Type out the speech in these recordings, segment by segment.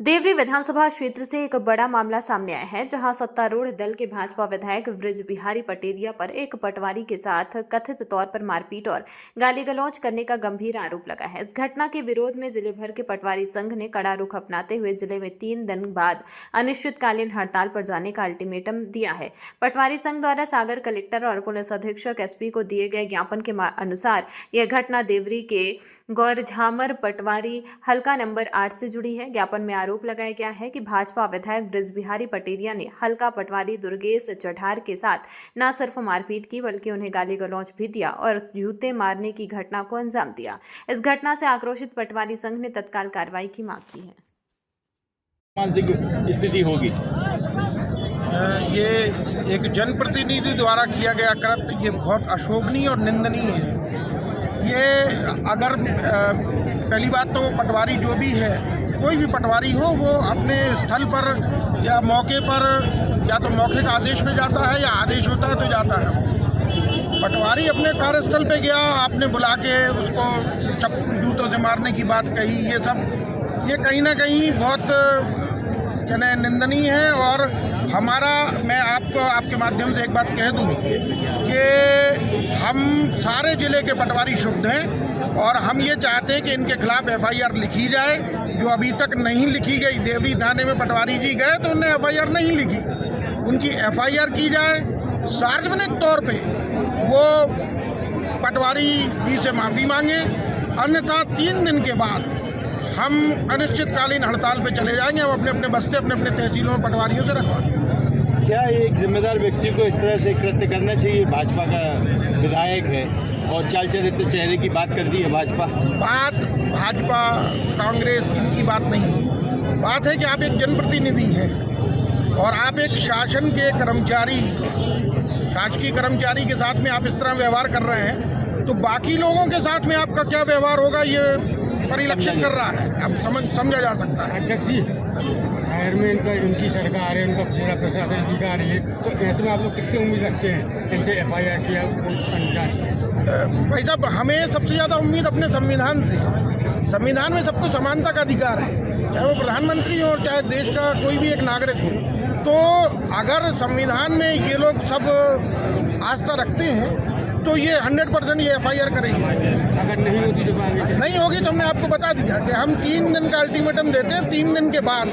देवरी विधानसभा क्षेत्र से एक बड़ा मामला सामने आया है, जहां सत्तारूढ़ दल के भाजपा विधायक बृज बिहारी पटेरिया पर एक पटवारी के साथ कथित तौर पर मारपीट और गाली गलौज करने का गंभीर आरोप लगा है। इस घटना के विरोध में जिले भर के पटवारी संघ ने कड़ा रुख अपनाते हुए जिले में 3 दिन बाद अनिश्चितकालीन हड़ताल पर जाने का अल्टीमेटम दिया है। पटवारी संघ द्वारा सागर कलेक्टर और पुलिस अधीक्षक एसपी को दिए गए ज्ञापन के अनुसार यह घटना देवरी के गौरझामर पटवारी हल्का नंबर 8 से जुड़ी है। ज्ञापन में आरोप लगाया गया है कि भाजपा विधायक बृज बिहारी पटेरिया ने हल्का पटवारी दुर्गेश चढ़ार के साथ न सिर्फ मारपीट की बल्कि उन्हें गाली गलौज भी दिया और जूते मारने की घटना को अंजाम दिया। इस घटना से आक्रोशित पटवारी संघ ने तत्काल कार्रवाई की मांग की है। मानसिक स्थिति होगी। ये एक जनप्रतिनिधि द्वारा किया गया कृत्य ये बहुत अशोभनीय और निंदनीय है। ये अगर पहली बात तो पटवारी जो भी है, कोई भी पटवारी हो, वो अपने स्थल पर या मौके पर या तो मौखिक आदेश पे जाता है या आदेश होता है तो जाता है। पटवारी अपने कार्यस्थल पे गया, आपने बुला के उसको जूतों से मारने की बात कही, ये कहीं ना कहीं बहुत निंदनीय है। और मैं आपके माध्यम से एक बात कह दूं कि हम सारे जिले के पटवारी शुद्ध हैं और हम ये चाहते हैं कि इनके खिलाफ एफआईआर लिखी जाए, जो अभी तक नहीं लिखी गई। देवरी थाने में पटवारी जी गए तो उन्होंने एफआईआर नहीं लिखी, उनकी एफआईआर की जाए। सार्वजनिक तौर पे वो पटवारी जी से माफ़ी मांगे, अन्यथा 3 दिन के बाद हम अनिश्चितकालीन हड़ताल पे चले जाएंगे। हम अपने अपने बस्ते अपने अपने तहसीलों में पटवारियों से रखवा देंगे। क्या एक जिम्मेदार व्यक्ति को इस तरह से कृत्य करना चाहिए? भाजपा का विधायक है और चाल चरित्र चेहरे की बात कर दी है भाजपा कांग्रेस इनकी बात नहीं। बात है कि आप एक जनप्रतिनिधि हैं और आप एक शासन के शासकीय कर्मचारी के साथ में आप इस तरह व्यवहार कर रहे हैं, तो बाकी लोगों के साथ में आपका क्या व्यवहार होगा ये परिलक्षित कर रहा है। अब समझा जा सकता है। अध्यक्ष जी, शहर में इनकी सरकार है, इनका जिला प्रशासन अधिकारी है, तो ऐसे में आप लोग कितनी उम्मीद रखते हैं इनसे एफआईआर किया भाई साहब? हमें सबसे ज़्यादा उम्मीद अपने संविधान से। संविधान में सबको समानता का अधिकार है, चाहे वो प्रधानमंत्री हो चाहे देश का कोई भी एक नागरिक हो। तो अगर संविधान में ये लोग सब आस्था रखते हैं तो ये 100% ये एफआईआर करेंगे। अगर नहीं होगी तो हमने आपको बता दिया कि हम 3 दिन का अल्टीमेटम देते हैं। 3 दिन के बाद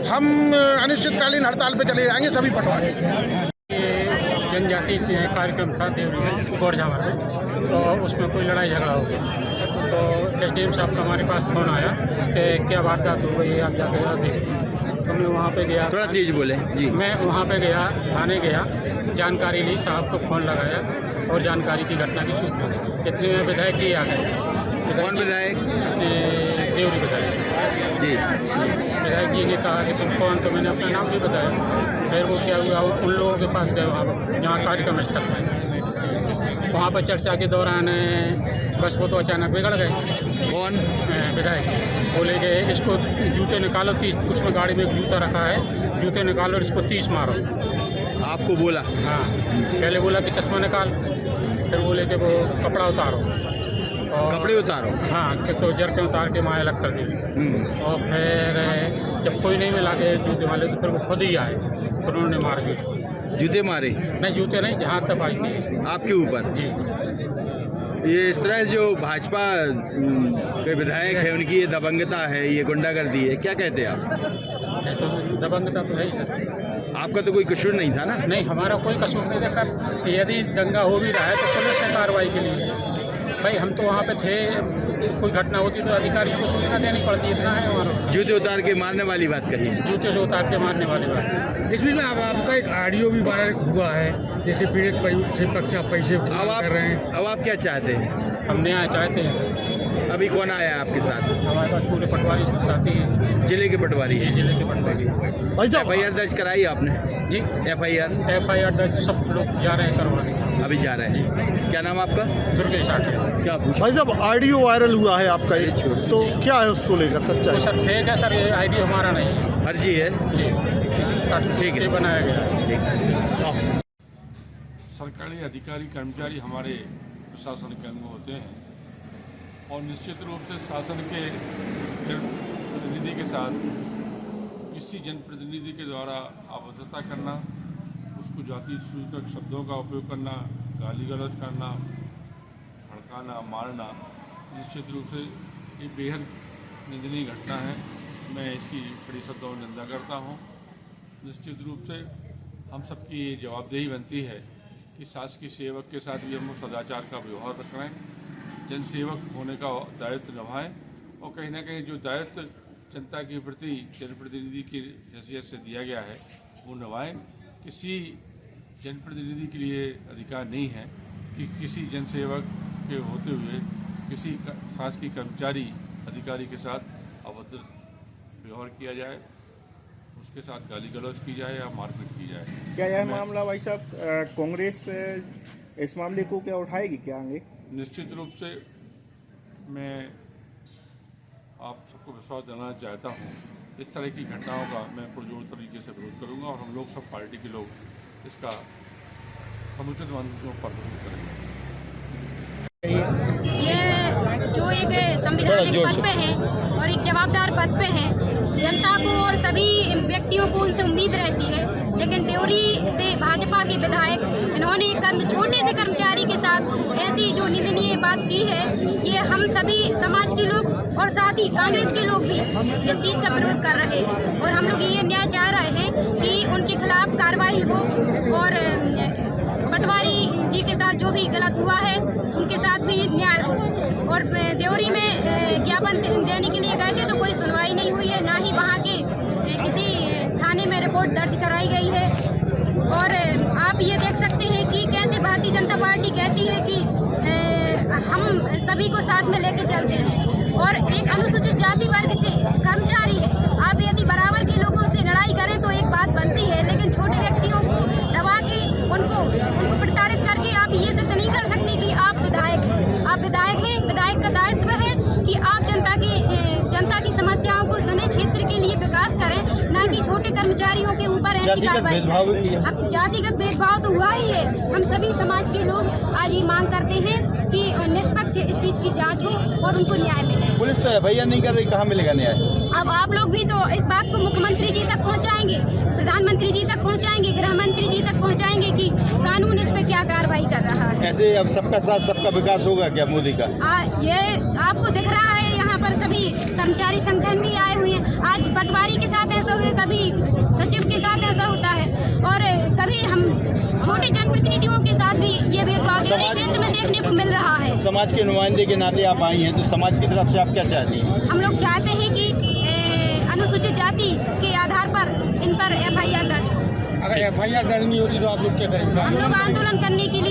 हम अनिश्चितकालीन हड़ताल पे चले जाएंगे सभी पटवारी। जनजाति कार्यक्रम था देवरी में गौरझामर में, तो उसमें कोई लड़ाई झगड़ा हो गया, तो एसडीएम साहब का हमारे पास फोन आया कि क्या वारदात हो गई, आप जाकर देखें। तो मैं वहाँ पे गया, थोड़ा तेज बोले जी। मैं वहाँ पे गया, थाने गया, जानकारी ली, साहब को फ़ोन लगाया और जानकारी की घटना की सूचना दी। इतने में विधायक जी आ गए। कौन विधायक? देवरी विधायक जी। विधायक जी ने कहा कि तुम कौन, तो मैंने अपना नाम भी बताया। फिर वो क्या हुआ, उन लोगों के पास गए वहाँ जहाँ कार्यक्रम स्थल है, वहाँ पर चर्चा के दौरान बस वो तो अचानक बिगड़ गए। कौन? विधायक बोले कि इसको जूते निकालो, 30, उसमें गाड़ी में एक जूता रखा है, जूते निकालो और इसको 30 मारो। आपको बोला? हाँ, पहले बोला कि चश्मा निकाल, फिर बोले कि वो कपड़ा उतारो और कपड़े उतारो। हाँ, कि तो जर के उतार के माया अलग कर दिए। और फिर जब कोई नहीं मिला के जूते वाले, तो फिर वो खुद ही आए, फिर उन्होंने मार दिए। जूते मारे? नहीं, जूते नहीं, जहाँ तक आई थी आपके ऊपर जी। ये इस तरह जो भाजपा के विधायक है उनकी ये दबंगता है, ये गुंडागर्दी है, क्या कहते हैं आप? तो दबंगता तो है ही सर। आपका तो कोई कसूर नहीं था ना? नहीं, हमारा कोई कसूर नहीं था। यदि दंगा हो भी रहा है तो पुलिस ने कार्रवाई के लिए, भाई हम तो वहाँ पे थे, कोई घटना होती तो अधिकारियों को सूचना देनी पड़ती, इतना है हमारा। जूते उतार के मारने वाली बात कही? जूते से उतार के मारने वाली बात। इसमें आपका एक ऑडियो भी वायरल हुआ है, जैसे पीड़ित से पक्ष पैसे कर रहे हैं। अब आप क्या चाहते हैं? हम न्याय चाहते हैं। अभी कौन आया है आपके साथ? हमारे पास पूरे पटवारी साथी हैं। जिले के पटवारी? जी, जिले के पटवारी। एफआईआर दर्ज कराई आपने? जी, एफआईआर दर्ज सब लोग जा रहे हैं करवाने। अभी जा रहे हैं। क्या नाम आपका? दुर्गेश आठे। क्या भाई साहब, ऑडियो वायरल हुआ है आपका, तो क्या है उसको लेकर सच्चाई? सर फेक है सर, ये आईडी हमारा नहीं है, फर्जी है जी। ठीक है, बनाया गया। सरकारी अधिकारी कर्मचारी हमारे प्रशासन के अंग होते हैं और निश्चित रूप से शासन के प्रतिनिधि के साथ किसी जनप्रतिनिधि के द्वारा अभद्रता करना, उसको जाति सूचक शब्दों का उपयोग करना, गाली गलौज करना, भड़काना, मारना निश्चित रूप से ये बेहद निंदनीय घटना है। मैं इसकी कड़ी शब्दों में निंदा करता हूँ। निश्चित रूप से हम सबकी ये जवाबदेही बनती है कि शासकीय सेवक के साथ भी हम सदाचार का व्यवहार रखें, जनसेवक होने का दायित्व निभाएं और कहीं ना कहीं जो दायित्व जनता के प्रति जनप्रतिनिधि की हैसियत से दिया गया है वो निभाएं। किसी जनप्रतिनिधि के लिए अधिकार नहीं है कि किसी जनसेवक के होते हुए किसी शासकीय कर्मचारी अधिकारी के साथ अभद्र व्यवहार किया जाए, उसके साथ गाली गलौज की जाए या मारपीट की जाए। क्या यह मामला भाई साहब कांग्रेस इस मामले को क्या उठाएगी क्या आगे? निश्चित रूप से मैं आप सबको विश्वास दिलाना चाहता हूँ, इस तरह की घटनाओं का मैं पुरजोर तरीके से विरोध करूँगा और हम लोग सब पार्टी के लोग इसका समुचित मंचों पर विरोध करेंगे। ये जो एक संवैधानिक पद पे हैं और एक जवाबदार पद पे हैं, जनता को और सभी व्यक्तियों को उनसे उम्मीद रहती है, लेकिन देवरी से भाजपा के विधायक इन्होंने छोटे से कर्मचारी के साथ ऐसी जो निंदनीय बात की है, ये हम सभी समाज के लोग और साथ ही कांग्रेस के लोग भी इस चीज़ का विरोध कर रहे हैं और हम लोग ये न्याय चाह रहे हैं कि उनके खिलाफ कार्रवाई हो और पटवारी जी के साथ जो भी गलत हुआ है उनके साथ भी न्याय हो। और देवरी में ज्ञापन देने के लिए गए थे तो कोई सुनवाई नहीं हुई है, ना ही वहाँ के किसी थाने में रिपोर्ट दर्ज कराई गई है। और आप ये देख सकते हैं कि कैसे भारतीय जनता पार्टी कहती है कि हम सभी को साथ में लेके चलते हैं और एक अनुसूचित जाति वर्ग से कर्मचारी है, आप यदि बराबर के लोगों से लड़ाई करें तो एक बात बनती है, लेकिन छोटे व्यक्तियों को दबा के उनको प्रताड़ित करके आप ये सिद्ध नहीं कर सकते कि आप विधायक हैं। आप विधायक हैं, विधायक का दायित्व है कि आप जनता की समस्याओं को सुने, क्षेत्र के लिए विकास करें, ना कि छोटे कर्मचारियों के ऊपर ऐसी कार्रवाई करें। अब जातिगत भेदभाव तो हुआ ही है। हम सभी समाज के लोग आज ये मांग करते हैं कि निष्पक्ष इस चीज की जांच हो और उनको न्याय मिले। पुलिस तो एफआईआर नहीं कर रही, कहाँ मिलेगा न्याय? अब आप लोग भी तो इस बात को मुख्यमंत्री जी तक पहुंचाएंगे, प्रधानमंत्री जी तक पहुंचाएंगे, गृह मंत्री जी तक पहुंचाएंगे कि कानून इस पे क्या कार्रवाई कर रहा है। ऐसे अब सबका साथ सबका विकास होगा क्या मोदी का? ये आपको दिख रहा है, यहाँ पर सभी कर्मचारी संगठन भी आए हुए हैं। आज पटवारी के साथ ऐसा हुआ, कभी सचिव के साथ ऐसा होता है और कभी हम छोटे जनप्रतिनिधियों के साथ भी ये भेदभाव क्षेत्र में देखने को मिल रहा है। समाज के नुमाइंदे के नाते आप आई हैं तो समाज की तरफ से आप क्या चाहती हैं? हम लोग चाहते हैं कि अनुसूचित जाति के आधार पर इन पर एफआईआर दर्ज हो। अगर एफआईआर दर्ज नहीं होती तो आप लोग क्या करेंगे? हम लोग आंदोलन करने की